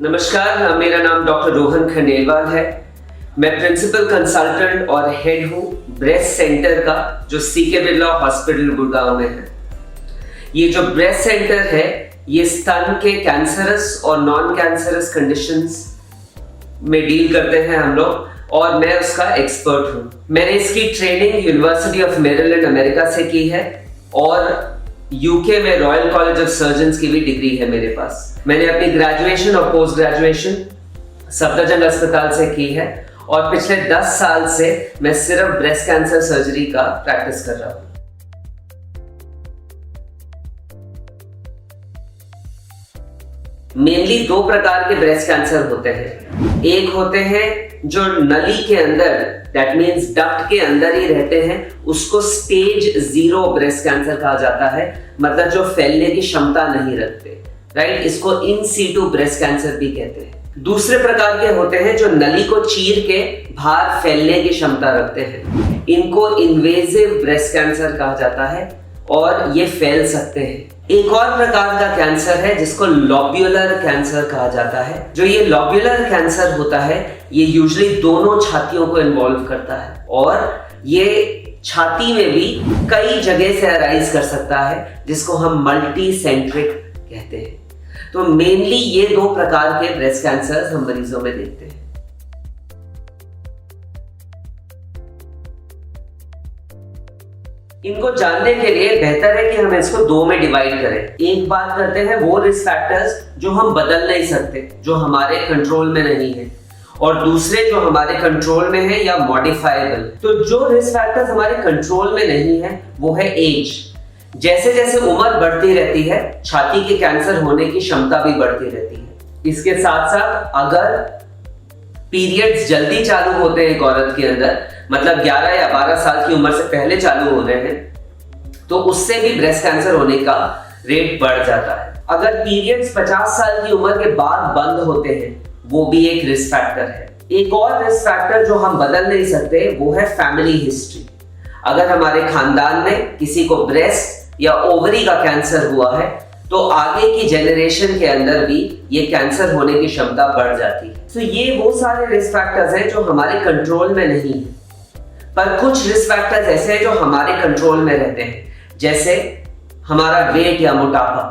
नमस्कार, मेरा नाम डॉक्टर रोहन खंडेलवाल है। मैं प्रिंसिपल कंसल्टेंट और हेड हूँ ब्रेस्ट सेंटर का, जो सीके बिरला हॉस्पिटल गुड़गांव में है। ये जो ब्रेस्ट सेंटर है, ये स्तन के कैंसरस और नॉन कैंसरस कंडीशंस में डील करते हैं हम लोग, और मैं उसका एक्सपर्ट हूँ। मैंने इसकी training university of Maryland America से की है, और यूके में रॉयल कॉलेज ऑफ सर्जन्स की भी डिग्री है मेरे पास। मैंने अपनी ग्रेजुएशन और पोस्ट ग्रेजुएशन सफदरजंग अस्पताल से की है, और पिछले 10 साल से मैं सिर्फ ब्रेस्ट कैंसर सर्जरी का प्रैक्टिस कर रहा हूँ। मेनली 2 प्रकार के ब्रेस्ट कैंसर होते हैं। एक होते हैं जो नली के अंदर, दैट मीन्स डक्ट के अंदर ही रहते हैं, उसको स्टेज 0 ब्रेस्ट कैंसर कहा जाता है, मतलब जो फैलने की क्षमता नहीं रखते, राइट। इसको इन सीटू ब्रेस्ट कैंसर भी कहते हैं। दूसरे प्रकार के होते हैं जो नली को चीर के बाहर फैलने की क्षमता रखते हैं, इनको इन्वेजिव ब्रेस्ट कैंसर कहा जाता है, और ये फैल सकते हैं। एक और प्रकार का कैंसर है जिसको लोब्यूलर कैंसर कहा जाता है। जो ये लोब्यूलर कैंसर होता है, ये यूजुअली दोनों छातियों को इन्वॉल्व करता है, और ये छाती में भी कई जगह से अराइज कर सकता है, जिसको हम मल्टी सेंट्रिक कहते हैं। तो मेनली ये 2 प्रकार के ब्रेस्ट कैंसर हम मरीजों में देखते हैं। इनको जानने के लिए बेहतर है कि हम इसको 2 में डिवाइड करें। एक बात करते हैं वो रिस्क फैक्टर्स जो हम बदल नहीं सकते, जो हमारे कंट्रोल में नहीं है, और दूसरे जो हमारे कंट्रोल में है या मॉडिफाइबल। तो जो रिस्क फैक्टर्स हमारे कंट्रोल में नहीं है वो है एज। जैसे जैसे उम्र बढ़ती रहती है, छाती के कैंसर होने की क्षमता भी बढ़ती रहती है। इसके साथ साथ अगर पीरियड्स जल्दी चालू होते हैं एक औरत के अंदर, मतलब 11 या 12 साल की उम्र से पहले चालू हो रहे हैं, तो उससे भी ब्रेस्ट कैंसर होने का रेट बढ़ जाता है। अगर पीरियड्स 50 साल की उम्र के बाद बंद होते हैं, वो भी एक रिस्क फैक्टर है। एक और रिस्क फैक्टर जो हम बदल नहीं सकते वो है फैमिली हिस्ट्री। अगर हमारे खानदान में किसी को ब्रेस्ट या ओवरी का कैंसर हुआ है, तो आगे की जनरेशन के अंदर भी ये कैंसर होने की क्षमता बढ़ जाती है। तो ये वो सारे रिस्क फैक्टर्स हैं जो हमारे कंट्रोल में नहीं है, पर कुछ रिस्क फैक्टर्स ऐसे हैं जो हमारे कंट्रोल में रहते हैं, जैसे हमारा वेट या मोटापा।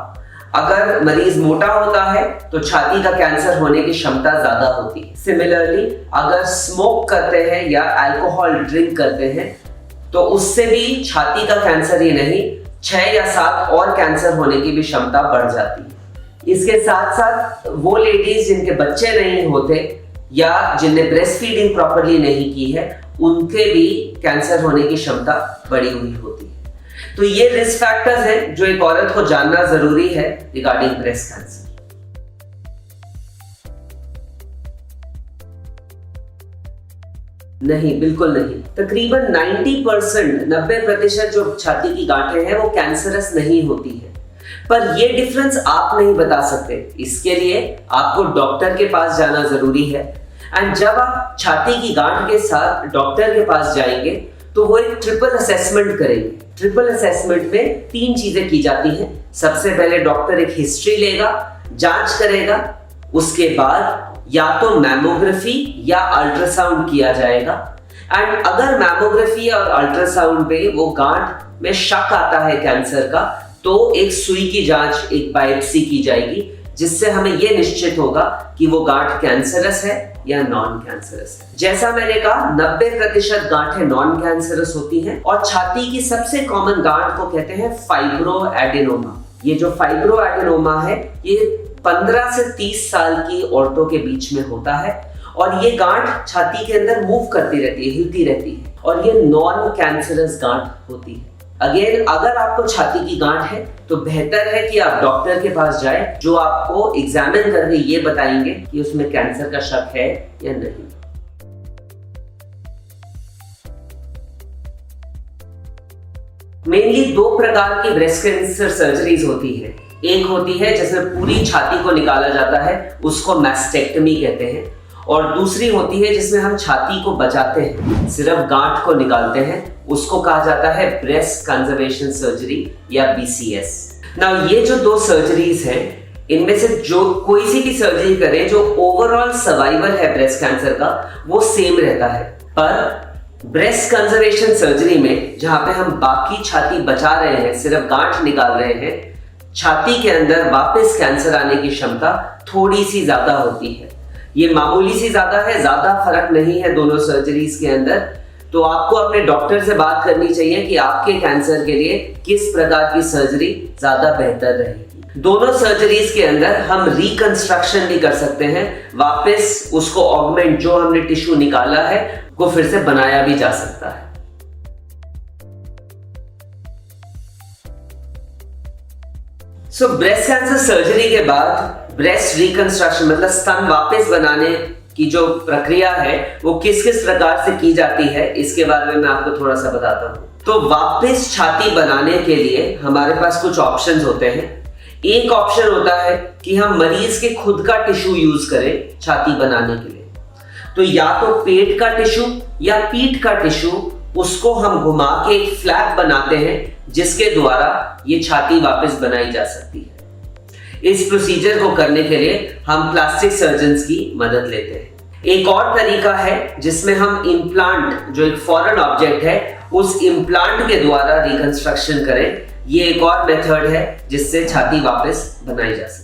अगर मरीज मोटा होता है तो छाती का कैंसर होने की क्षमता ज्यादा होती है। सिमिलरली अगर स्मोक करते हैं या अल्कोहल ड्रिंक करते हैं, तो उससे भी छाती का कैंसर ही नहीं, 6 या 7 और कैंसर होने की भी क्षमता बढ़ जाती है। इसके साथ साथ वो लेडीज जिनके बच्चे नहीं होते या जिनने ब्रेस्ट फीडिंग प्रॉपर्ली नहीं की है, उनके भी कैंसर होने की क्षमता बढ़ी हुई होती है। तो ये रिस्क फैक्टर्स हैं जो एक औरत को जानना जरूरी है रिगार्डिंग ब्रेस्ट कैंसर। नहीं, बिल्कुल नहीं। तकरीबन 90% जो छाती की गांठें हैं वो कैंसरस नहीं होती है, पर ये डिफरेंस आप नहीं बता सकते। इसके लिए आपको डॉक्टर के पास जाना जरूरी है। एंड जब आप छाती की गांठ के साथ डॉक्टर के पास जाएंगे, तो वो एक ट्रिपल असेसमेंट करेंगे। ट्रिपल असेसमेंट में 3 चीजें की जाती हैं। सबसे पहले डॉक्टर एक हिस्ट्री लेगा, जांच करेगा, उसके बाद या तो मैमोग्राफी या अल्ट्रासाउंड किया जाएगा। एंड अगर मैमोग्राफी और अल्ट्रासाउंड पे वो गांठ में शक आता है कैंसर का, तो एक सुई की जांच, एक बायोप्सी की जाएगी, जिससे हमें यह निश्चित होगा कि वो गांठ कैंसरस है या नॉन कैंसरस है। जैसा मैंने कहा, 90% गांठें नॉन कैंसरस होती हैं, और छाती की सबसे कॉमन गांठ को कहते हैं फाइब्रो एडेनोमा। ये जो फाइब्रो एडेनोमा है, ये 15 से 30 साल की औरतों के बीच में होता है, और ये गांठ छाती के अंदर मूव करती रहती है, हिलती रहती है, और ये नॉन कैंसरस गांठ होती है। अगेन, अगर आपको छाती की गांठ है तो बेहतर है कि आप डॉक्टर के पास जाएं, जो आपको एग्जामिन करके ये बताएंगे कि उसमें कैंसर का शक है या नहीं। मेनली 2 प्रकार की ब्रेस्ट कैंसर सर्जरीज होती है। एक होती है जिसमें पूरी छाती को निकाला जाता है, उसको मैस्टेक्टमी कहते हैं, और दूसरी होती है जिसमें हम छाती को बचाते हैं, सिर्फ गांठ को निकालते हैं, उसको कहा जाता है ब्रेस्ट कंजर्वेशन सर्जरी या BCS। नाउ ये जो 2 सर्जरीज हैं, इनमें से जो कोई सी भी सर्जरी करें, जो ओवरऑल सर्वाइवल है ब्रेस्ट कैंसर का वो सेम रहता है। पर ब्रेस्ट कंजर्वेशन सर्जरी में जहां पे हम बाकी छाती बचा रहे हैं, सिर्फ गांठ निकाल रहे हैं, छाती के अंदर वापस कैंसर आने की क्षमता थोड़ी सी ज्यादा होती है। ये मामूली सी ज्यादा है, ज्यादा फर्क नहीं है दोनों सर्जरीज के अंदर। तो आपको अपने डॉक्टर से बात करनी चाहिए कि आपके कैंसर के लिए किस प्रकार की सर्जरी ज्यादा बेहतर रहेगी। दोनों सर्जरीज के अंदर हम रिकंस्ट्रक्शन भी कर सकते हैं, वापस उसको ऑगमेंट, जो हमने टिश्यू निकाला है को फिर से बनाया भी जा सकता है। सो ब्रेस्ट कैंसर सर्जरी के बाद ब्रेस्ट रिकंस्ट्रक्शन मतलब स्तन वापस बनाने की जो प्रक्रिया है वो किस किस प्रकार से की जाती है, इसके बारे में मैं आपको थोड़ा सा बताता हूँ। तो वापस छाती बनाने के लिए हमारे पास कुछ ऑप्शंस होते हैं। एक ऑप्शन होता है कि हम मरीज के खुद का टिश्यू यूज करें छाती बनाने के लिए। तो या तो पेट का टिश्यू या पीठ का टिश्यू, उसको हम घुमा के एक फ्लैप बनाते हैं जिसके द्वारा ये छाती वापस बनाई जा सकती है। इस प्रोसीजर को करने के लिए हम प्लास्टिक सर्जन्स की मदद लेते हैं। एक और तरीका है जिसमें हम इम्प्लांट, जो एक फॉरेन ऑब्जेक्ट है, उस इम्प्लांट के द्वारा रिकंस्ट्रक्शन करें। ये एक और मेथड है जिससे छाती वापस बनाई जा सकती है।